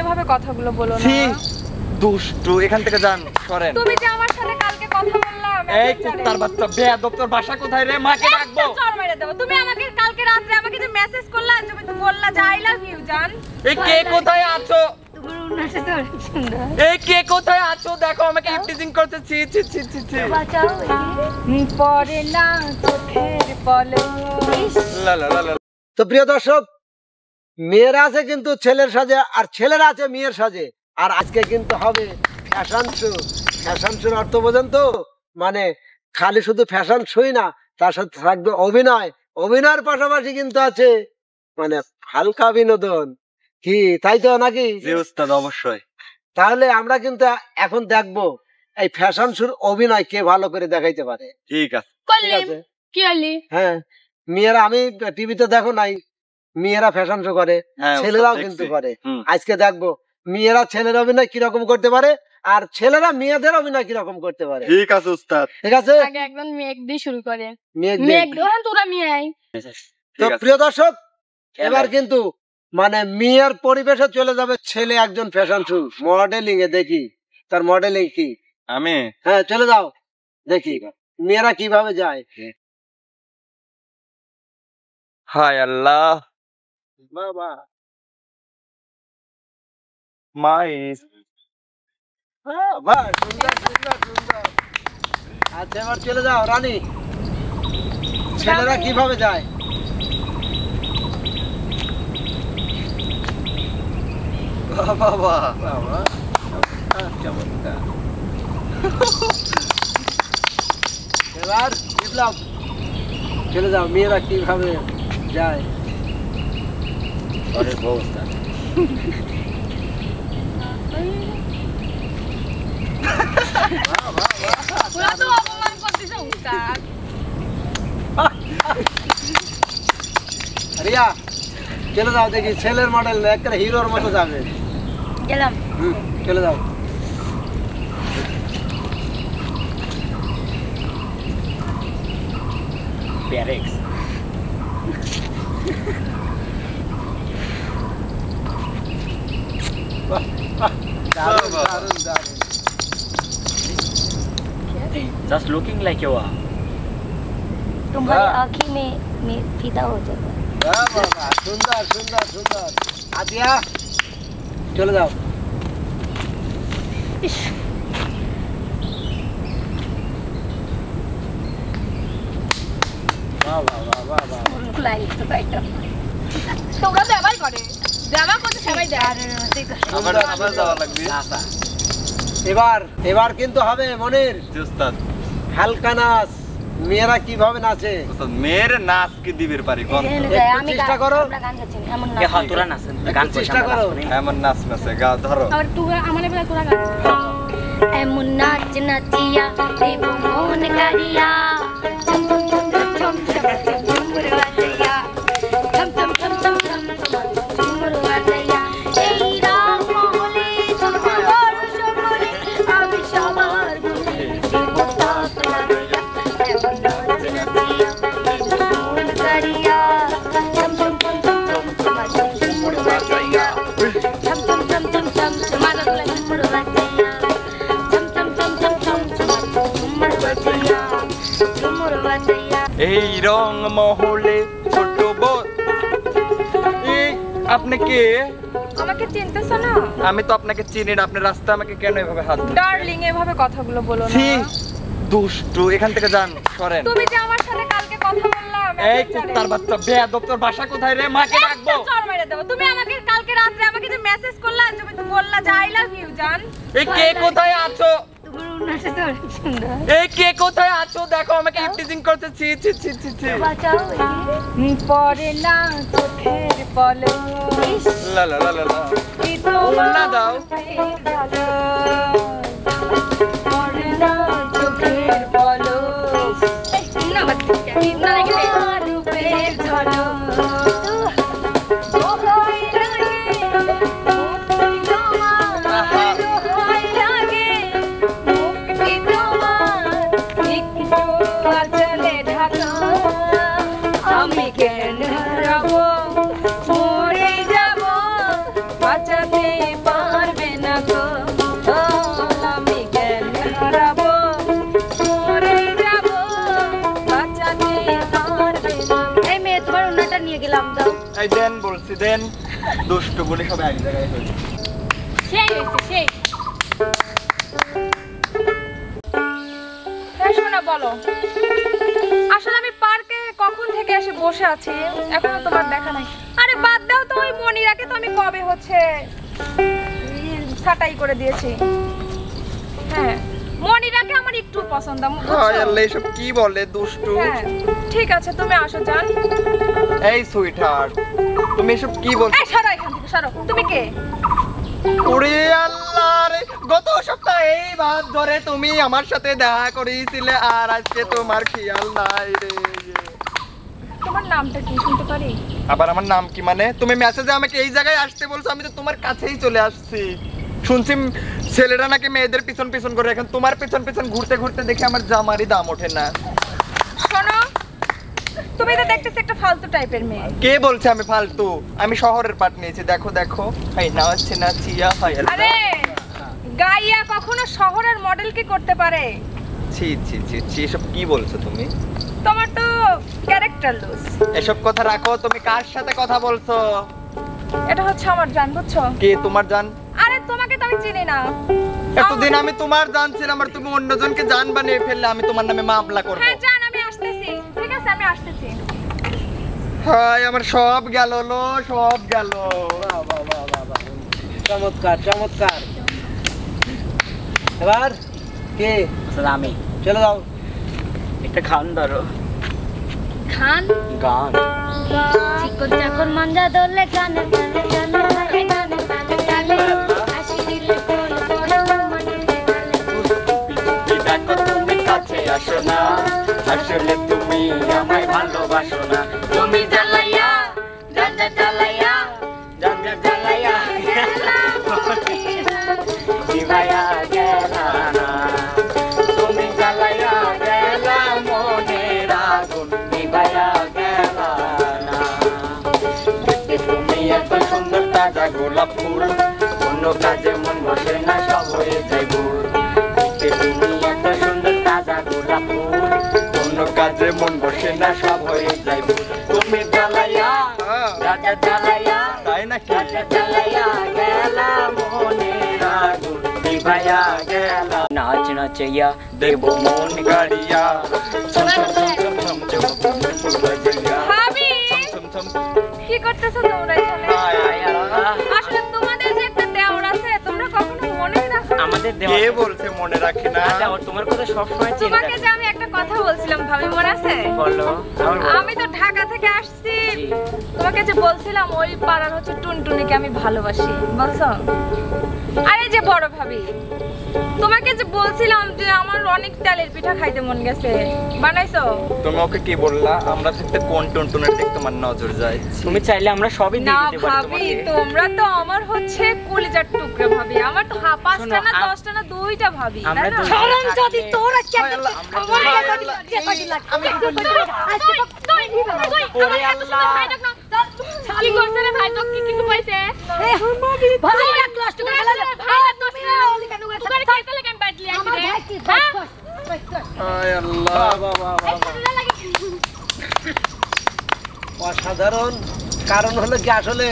এভাবে কথাগুলো বলো না। দুষ্টু, এখান থেকে যান, সরেন। তুমি যে আমার সাথে কালকে কথা বললা, এই কুত্তার বাচ্চা, বেয়াদব, তোর বাসা কোথায় রে? মাকে ডাকবো। চড় মেরে দেব। তুমি আমাকে কালকে রাতে আমাকে যে মেসেজ করলা, তুমি তো বললা যে আই লাভ ইউ জান। এই কে কোথায় আছো? তোমার উন্নতি তো অনেক সুন্দর। এই কে কোথায় আছো? দেখো আমাকে ইপটিজিং করতে। ছি ছি ছি ছি ছি। বাঁচাও পরে না চোখের পলক। লা লা লা। তো প্রিয় দর্শক, মেয়েরা আছে কিন্তু ছেলের সাজে, আর ছেলেরা আছে মেয়ের সাজে। আর আজকে কিন্তু হবে ফ্যাশন শো। ফ্যাশন শোর অর্থ বোঝেন তো? মানে খালি শুধু ফ্যাশন শোই না, তার সাথে থাকবে অভিনয়। অভিনয়ের পাশাপাশি কিন্তু আছে মানে হালকা বিনোদন। কি তাই তো নাকি? জি উস্তাদ, অবশ্যই। তাহলে আমরা কিন্তু এখন দেখবো এই ফ্যাশন শোর অভিনয় কে ভালো করে দেখাইতে পারে। ঠিক আছে। কি হলি? হ্যাঁ, মেয়েরা, আমি টিভিতে দেখো নাই, মেয়েরা ফ্যাশন শো করে, ছেলেরাও কিন্তু করে। আজকে দেখবো মেয়েরা ছেলের অভিনয় কিরকম করতে পারে, আর ছেলেরা মেয়েদের অভিনয় কিরকম করতে পারে। ঠিক আছে উস্তাদ। ঠিক আছে, আগে একদম মেঘ দিয়ে শুরু করে। মেঘ তোরা মেয়ে আই। তো প্রিয় দর্শক, এবার কিন্তু মানে মেয়ের পরিবেশে চলে যাবে ছেলে একজন ফ্যাশন শো মডেলিং এ। দেখি তার মডেলিং কি। আমি হ্যাঁ, চলে যাও, দেখি মেয়েরা কিভাবে যায়। হায় আল্লাহ, বাবা মাইস। বাহ, সুন্দর সুন্দর সুন্দর। আচ্ছা, এবার চলে যাও রানী, ছেলেরা কিভাবে যায়। বাবা বাবা, চমৎকার। এবার বিপ্লব, চলে যাও, মেয়েরা কিভাবে যায়। অনেক অবস্থা। ওরা তো অপমান করতেছে উস্তাদ। রিয়া, চলে যাও, দেখি ছেলের মডেল না, একটা হিরোর মতো যাবে। গেলাম। চলে যাও। প্যারেক্স। দারুণ দারুণ দারুণ। Just looking like you are. तुम्हारी आँखें में फिदा हो जाता है। বাহ বাবা, সুন্দর সুন্দর সুন্দর। আদিয়া, চলে যাও। বাহ বাহ বাহ বাহ বাহ। তোমরা তো এবার করে যাবা করতে সবাই দেয়। আবার যাওয়া লাগবে। এবার কিন্তু হবে মনির জি উস্তাদ। হালকা নাচ। মেয়েরা কিভাবে নাচে। উস্তাদ, মেয়ের নাচ কি দিবের পারি কোন? চেষ্টা করো। চেষ্টা করো। এমন নাচ নাচে গা ধরো। আর তুই আমারে বলে তোরা গান। এমন নাচ নাচিয়া দেব মন কারিয়া চম চম চম চম চম ঝুমুর বাজাইয়া চম চম চম চম চম ঝুমুর বাজাইয়া এই রাম মহলে তোমার সকলে আমি সবার মনে দেব তাক লাগাইয়া এমন নাচ নাচিয়া দেব মন কারিয়া চম চম চম চম চম ঝুমুর বাজাইয়া চম চম চম চম চম ঝুমুর বাজাইয়া এই রং মহলে ছোট বোন। এই আপনি কে? আমাকে চিনতেছ না? আমি তো আপনাকে চিনি না। আপনি রাস্তা আমাকে কেন এভাবে হাত দিলেন? ডার্লিং, এভাবে কথাগুলো বলো না। ছি, দুষ্টু, এখান থেকে যান, সরেন। তুমি যে আমার সাথে কালকে কথা বললা, এই কুত্তার বাচ্চা, বেয়াদব, তোর বাসা কোথায় রে? মাকে ডাকবো। চড় মেরে দেব। তুমি আমাকে কালকে রাতে আমাকে যে মেসেজ করলা, তুমি তো বললা যে আই লাভ ইউ জান। এই কে কোথায় আছো? তোমার উন্নতি তো অনেক সুন্দর। এই কে কোথায় আছো? দেখো আমাকে ইপটিজিং করতে। ছি ছি ছি ছি ছি। বাঁচাও পরে না চোখের পলক। লা লা লা লা লা। না দাও। পরে না চোখের পলক। না না রেখে রূপের ঝলক। আমি কেন হারাবো, মরে যাবো, বাঁচাতে পারবো দুষ্ট বলে সব এক জায়গায় হয়েছে। সেই হয়েছে সেই। হ্যাঁ শোনা বলো, আসলে আমি পার্কে কখন থেকে এসে বসে আছি, এখনো তোমার দেখা নাই। আরে বাদ দাও তো, ওই মনিরাকে তো আমি কবে হচ্ছে ছাটাই করে দিয়েছি। হ্যাঁ মনিরাকে আমার একটু পছন্দ। হায় আল্লাহ, এসব কি বলে দুষ্টু। হ্যাঁ ঠিক আছে তুমি আসো জান। এই সুইট হার্ট, তুমি এসব কি বলছো? এই সরো এখান থেকে সরো। তুমি কে? ওরে আল্লাহ রে, গত সপ্তাহে এই বাদ ধরে তুমি আমার সাথে দেখা করেছিলে আর আজকে তোমার খেয়াল নাই রে। তোমার নামটা কি শুনতে পারি? আবার আমার নাম কি মানে? তুমি মেসেজে আমাকে এই জায়গায় আসতে বলছো, আমি তো তোমার কাছেই চলে আসছি। শুনছি ছেলেরা নাকি মেয়েদের পিছন পিছন করে, এখন তোমার পিছন পিছন ঘুরতে ঘুরতে দেখে আমার জামারই দাম ওঠে না। শোনো তুমি তো দেখতেছি একটা ফালতু টাইপের মেয়ে। কে বলছে আমি ফালতু? আমি শহরের পাট নিয়েছি, দেখো দেখো। হাই না হচ্ছে না চিয়া হাই আল্লাহ। আরে গাইয়া কখনো শহরের মডেল কি করতে পারে? ছি ছি ছি ছি, এসব কি বলছো তুমি? তোমার তো ক্যারেক্টার লুজ। এসব কথা রাখো, তুমি কার সাথে কথা বলছো? এটা হচ্ছে আমার জান, বুঝছো? কে তোমার জান? আরে তোমাকে তো আমি চিনি না। এতদিন আমি তোমার জান ছিলাম আর তুমি অন্যজনকে জান বানিয়ে ফেললে, আমি তোমার নামে মামলা করব। হ্যাঁ জান আমি আসতেছি, ঠিক আছে আমি আসতেছি। হাই আমার সব গেল লো, সব গেল। বাহ বাহ বাহ বাহ বাহ, চমৎকার চমৎকার। এবার কে? আসলে আমি চলে যাও। একটা গান ধরো। খান গান চিকন চাকন মাঞ্জা দোলে গানে গানে গানে গানে গানে গানে গানে হাসি দিলে বল বল মনে গালে। দেখো তুমি কাছে আসো না, আসলে তুমি আমায় ভালোবাসো না। তুমি জ্বালাইয়া জানজা জ্বালাইয়া জানজা জ্বালাইয়া নিভাইয়া গেলা না। তুমি জ্বালাইয়া গেলা মনের আগুন নিভাইয়া গেলা না। তুমি এত সুন্দর তাজা গোলাপ ফুল, অন্য কাজে মন বসে না, সব হয়ে যায় ভুল। তুমি এত সুন্দর তাজা গোলাপ ফুল, অন্য কাজে মন বসে না, সব হয়ে যায় ভুল। তুমি জ্বালাইয়া রাজা জ্বালাইয়া তাই নাকি? রাজা জ্বালাইয়া গেলা মনের আগুন নিভাইয়া গেলা। নাচ নাচাইয়া দেব মন গাড়িয়া ছম ছম ছম ছম ছম ছম ছম বাজাইয়া ভাবি ছম ছম। কি করতেছো তোমরা এখানে? আয় আয় আল্লাহ। আসলে তোমাদের যে একটা দেওর আছে তোমরা কখনো মনে রাখো না। আমাদের কে দেওয়া বলছে মনে রাখি না? তোমার কথা সবসময় চিন্তা তোমাকে যে আমি একটা কথা বলছিলাম ভাবি মনে আছে? বলো। আমি তো ঢাকা থেকে আসছি, জি। তোমাকে যে বলছিলাম ওই পাড়ার হচ্ছে টুনটুনিকে আমি ভালোবাসি, বলছো? আরে যে বড় ভাবি তোমাকে যে বলছিলাম যে আমার অনেক তেলের পিঠা খাইতে মন গেছে, বানাইছো? তুমি ওকে কি বললা? আমরা থাকতে কোন টুনটুনের দিকে তোমার নজর যায়? তুমি চাইলে আমরা সবই দিয়ে না দিতে পারি ভাবি তোমাকে। তোমরা তো আমার হচ্ছে কলিজার টুকরা ভাবি, আমার তো পাঁচটা না 10টা না 2টা ভাবি, আমরা তাই না? দুজন শরম যদি তোরা হায় আল্লাহ, ওরে আল্লাহ। কি করছে রে ভাই? তো কি কিছু পাইছে? ভাই এক গ্লাস করে গেল ভাই তো তোমার খাইতে লাগে আমি বাইটলি আইছি রে। হ্যাঁ? হায় আল্লাহ। অসাধারণ। কারণ হলো কি আসলে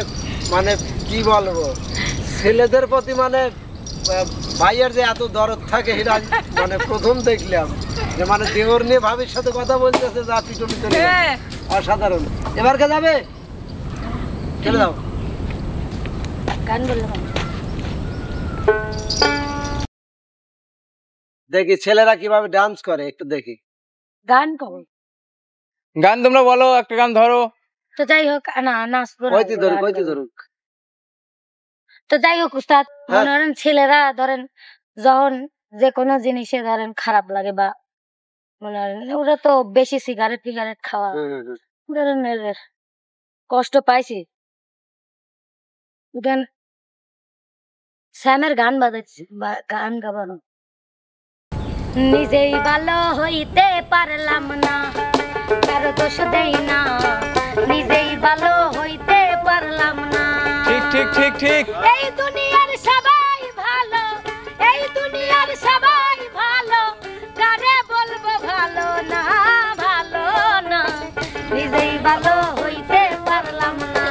মানে কি বলবো, ছেলেদের প্রতি মানে ভাইয়ের যে এত দরদ থাকে এটা মানে প্রথম দেখলাম, যে মানে দেওর নিয়ে ভাবির সাথে কথা বলতেছে যা পিটুনি করে। হ্যাঁ। অসাধারণ। এবার কে যাবে? চলে যাও। গান বললাম দেখি ছেলেরা কিভাবে ডান্স করে, একটু দেখি। গান কবে? গান তোমরা বলো, একটা গান ধরো। তো যাই হোক না নাচবো না, কইতে ধরুক কইতে ধরুক। তো যাই হোক উস্তাদ, হ্যাঁ। মনে করেন ছেলেরা ধরেন যখন যে কোনো জিনিসে ধরেন খারাপ লাগে বা মনে করেন ওরা তো বেশি সিগারেট ফিগারেট খাওয়া ধরেন কষ্ট পাইছি, গান স্যামের গান বাজাচ্ছি, গান গাবানো। নিজেই ভালো হইতে পারলাম না, কারো দোষ দেই না, নিজেই ভালো হইতে পারলাম না। ঠিক ঠিক ঠিক ঠিক। এই দুনিয়ার সবাই ভালো, এই দুনিয়ার সবাই ভালো, কারে বলবো ভালো না, ভালো না, নিজেই ভালো হইতে পারলাম না,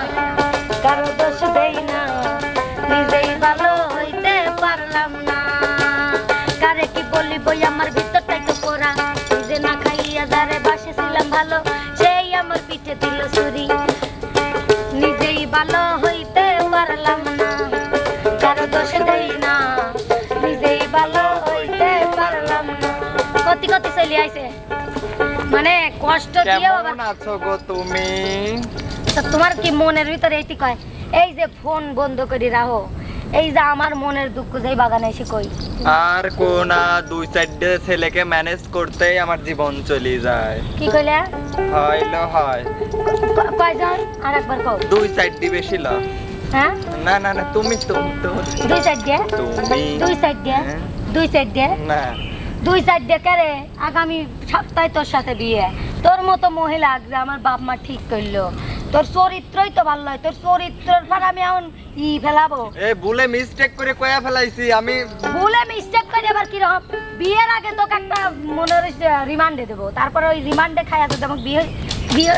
কারো দোষ দেই নিজেই ভালো হইতে পারলাম না। কারে কি বলিব আমার ভিতরটাই তো পোড়া, নিজে না খাইয়া যারে বাসেছিলাম ভালো, সেই আমার পিঠে দিল ছুরি। নিজেই ভালো হইতে পারলাম না, কারো দোষ দেই না, নিজেই ভালো হইতে পারলাম না। কতি কতি চলে আইছে, মানে কষ্ট দিয়ে কেমন আছো গো তুমি? তা তোমার কি মনের ভিতরে এইটি কয় এই যে ফোন বন্ধ করে রাখো, এই যে আমার মনের দুঃখ যেই বাগানে এসে কই আর কোনা দুই সাইডে ছেলেকে ম্যানেজ করতেই আমার জীবন চলে যায়। কি কইলে হইলো হয় কয়জন আরেকবার কও। দুই সাইড দিবে শিলা। হ্যাঁ না না না তুমি দুই সাইড দিয়ে তুমি দুই সাইড দিয়ে হ্যাঁ। দুই সাইড দিয়ে না দুই সাইড দিয়ে কেরে আগামী সপ্তাহে তোর সাথে বিয়ে। তোর মতো মহিলা যে আমার বাপ মা ঠিক করলো, তোর চরিত্রই তো ভালো নয়, তোর চরিত্রের পর আমি এখন ফেলাবো। এ ভুলে মিস্টেক করে কয়া ফেলাইছি আমি। ভুলে মিস্টেক করে আবার কি রকম, বিয়ের আগে তোকে একটা মনের রিমান্ডে দেবো, তারপরে ওই রিমান্ডে খাইয়া তো যেমন বিয়ে বিয়ে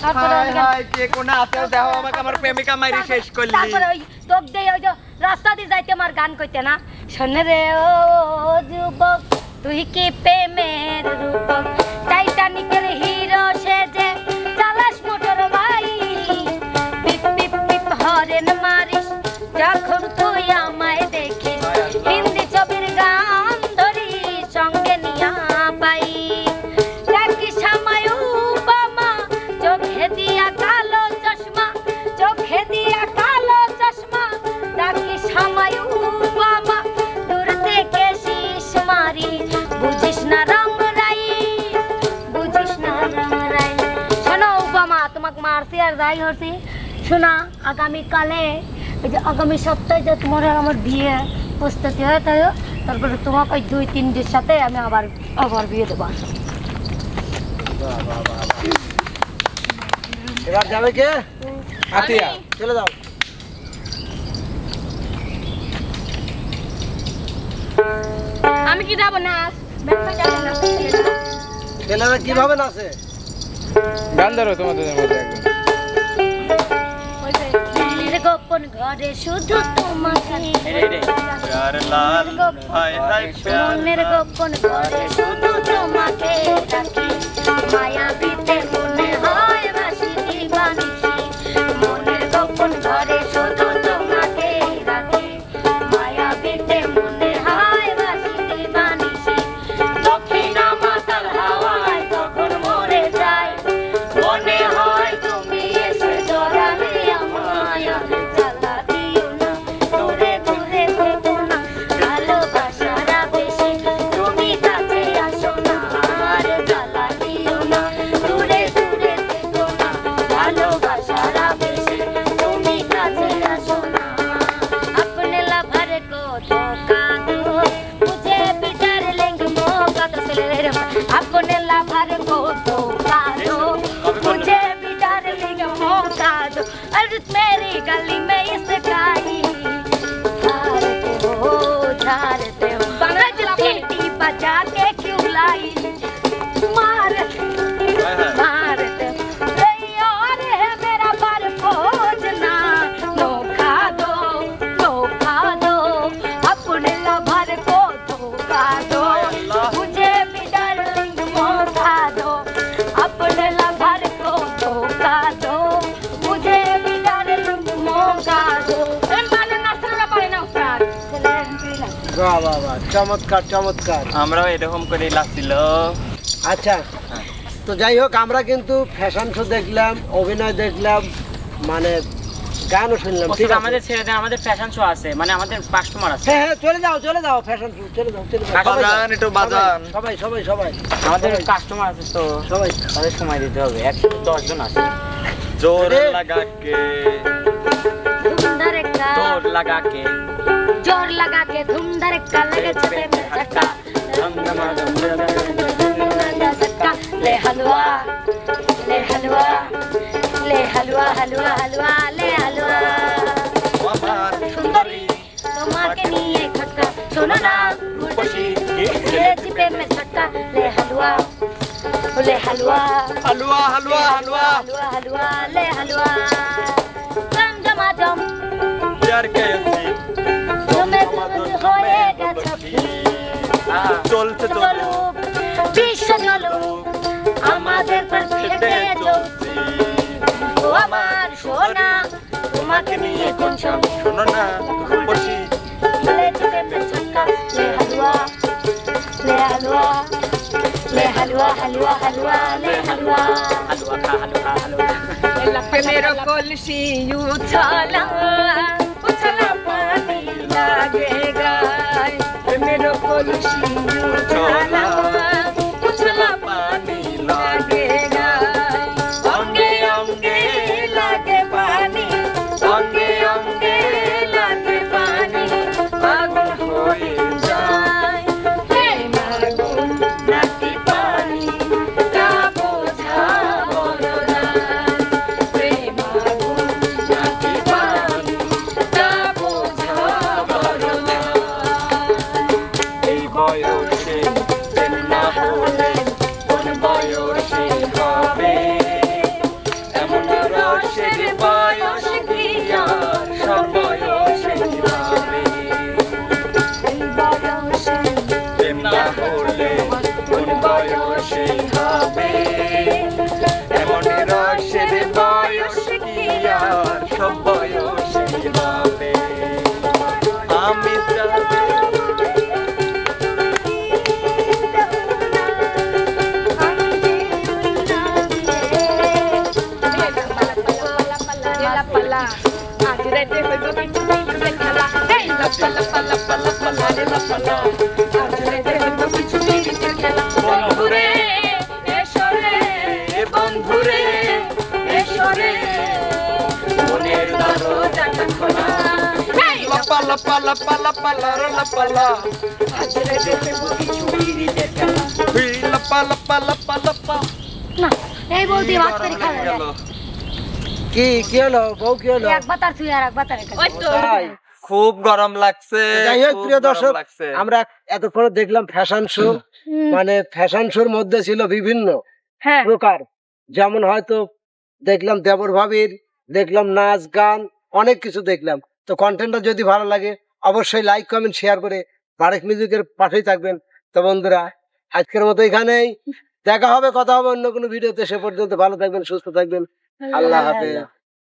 তারপরে হাই হাই কে কোনা আছে দেখো আমাকে আমার প্রেমিকা মাইরি শেষ করলি। তারপরে ওই তোক দেই ওই যে রাস্তা দিয়ে যাইতে আমার গান কইতে না, শোনে রে ও যুবক তুই কি প্রেমের রূপক, টাইটানিকের হিরো সেজে চালাস মোটর বাইক, পিপ পিপ পিপ হরেন মারিস যখন তুই আমায় দেখিস, হিন্দি ছবির গান ধরি সঙ্গে নিয়া পাই, ডাকি সামায় উপমা চোখে দিয়া কালো চশমা, চোখে দিয়া কালো চশমা, ডাকি সামায় উপমা দূর থেকে শীষ মারি, বুঝিস না রং রাই, বুঝিস না রং রাই। শোনো উপমা, তোমাকে মারছি আর যাই হচ্ছি, শোনা আগামীকালে এই যে আগামী সপ্তাহে যে তোমার আর আমার বিয়ে প্রস্তুতি হয়ে থাকে, তারপরে তোমাকে ওই 2-3 দিনের সাথে আমি আবার আবার বিয়ে দেবো। এবার যাবে কে? আতিয়া চলে যাও। আমি কি যাবো না? ছেলেরা কিভাবে নাচে? গান ধরো তোমাদের মধ্যে একদম। মনের গোপন ঘরে শুধু তোমাকে, প্যার লাল হাই হাই প্যার মনের গোপন ঘরে শুধু তোমাকে রাখি, মায়া দিতে মনে হয় বাসি দিবানিসি, মনের গোপন ঘরে শুধু তোমাকে রাখি, মায়া দিতে মনে হয় বাসি দিবানিসি, দক্ষিণা মাতাল হাওয়ায় তখন মরে যায়, মনে হয় তুমি এসে জড়ালে আমায়, জ্বালা দিও না দূরে দূরে থেকো না, ভালোবাসারা বেশি তুমি কাছে আসো না, আর জ্বালা দিও না দূরে দূরে থেকো না, ভালোবাসারা বেশি তুমি কাছে আসো না, अपने लवर को धोखा दो मुझे भी डार्लिंग मौका दो, अपने लवर को धोखा दो मुझे भी डार्लिंग मौका दो, अरे मेरी गली में इसका ही झाड़ते हो सीटी बजा के क्यों लाई, मारते मारते और है मेरा पर खोजना, धोखा दो अपने लवर को धोखा दो, मुझे भी डार्लिंग मौका दो, अपने लवर को धोखा दो, मुझे भी डार्लिंग मौका दो। বাহ বাহ বাহ, চমৎকার চমৎকার। আমরাও এরকম করে লাছিল। আচ্ছা, তো যাই হোক, আমরা কিন্তু ফ্যাশন শো দেখলাম, অভিনয় দেখলাম, মানে গানও শুনলাম। ঠিক আছে, আমাদের ছেলেদের আমাদের ফ্যাশন শো আছে, মানে আমাদের কাস্টমার আছে। হ্যাঁ হ্যাঁ, চলে যাও ফ্যাশন শো, চলে যাও। বাজান একটু বাজান। সবাই সবাই সবাই আমাদের কাস্টমার আছে, তো সবাই তাদের সময় দিতে হবে। 110 জন আছে। জোর লাগা কে धूम धड़का দৌড় লাগা কে जोर लगा के धूम धड़का लगे छते में झटका, झटका ले हलवा ले हलवा ले हलवा हलवा हलवा ले हलवा, আমার সুন্দরী তোমাকে নিয়ে খটকা শোনো না উর্বশী ये चिपे में झटका ले हलवा হালুয়া হালুয়া হালুয়া हलवा हलवा ले हलवा जम जमा जम या আর কেছি জমে জমে হয়ে গেছে চলছে চলুক বিশ্ব চলুক আমাদের পেটে চলছে ও আমার সোনা তোমাকে নিয়ে কোন শোনো না বসি ले में छक्का ले हलवा ले हलवा हलवा हलवा ले हलवा हलवा खा हलवा मेरो कलसी उछला उछला पानी लागेगा मेरो कलसी उछला उछला पानी लागेगा अंगे अंगे लागे पानी अंगे अंगे लागे पानी पागल होए जाए हे मागुन नाती पानी का बोझा बरना प्रेम आगुन नाती पानी का बोझा बरना এই বয়সে প্রেম না হলে কোন বয়সে হবে এমন রসের বয়স কি আর সব বয়সে হবে প্রেম না হলে কোন বয়সে হবে এমন রসের বয়স কি আর সব বয়সে হবে আমি आज रहते हुए तो बिट्टू बिट्टू खेला हे लपला लपला लपला लपला रे लपला आज रहते हुए तो बिट्टू बिट्टू खेला बंधुरे एशोरे बंधुरे एशोरे মনের দরজাটা খোলা হে লাপা লাপা লাপা লাপা লাপা লা आज रहते हुए तो बिट्टू बिट्टू खेला হুই লাপা লাপা লাপা লাপা না এই বৌদি ভাত করে খাওয়া গেল কি হলো বউ কি হলো একবার তার তুই আর একবার তার ওই তো তাই? খুব গরম লাগছে যাই হোক খুব প্রিয় গরম দর্শক লাগছে। আমরা এতক্ষণ দেখলাম ফ্যাশন শো মানে ফ্যাশন শোর মধ্যে ছিল বিভিন্ন হ্যাঁ প্রকার যেমন হয়তো দেখলাম দেবর ভাবির দেখলাম নাচ গান অনেক কিছু দেখলাম তো কন্টেন্টটা যদি ভালো লাগে অবশ্যই লাইক কমেন্ট শেয়ার করে বারেক মিউজিকের পাশেই থাকবেন তো বন্ধুরা আজকের মতো এখানেই দেখা হবে কথা হবে অন্য কোনো ভিডিওতে সে পর্যন্ত ভালো থাকবেন সুস্থ থাকবেন আল্লাহ হাফেজ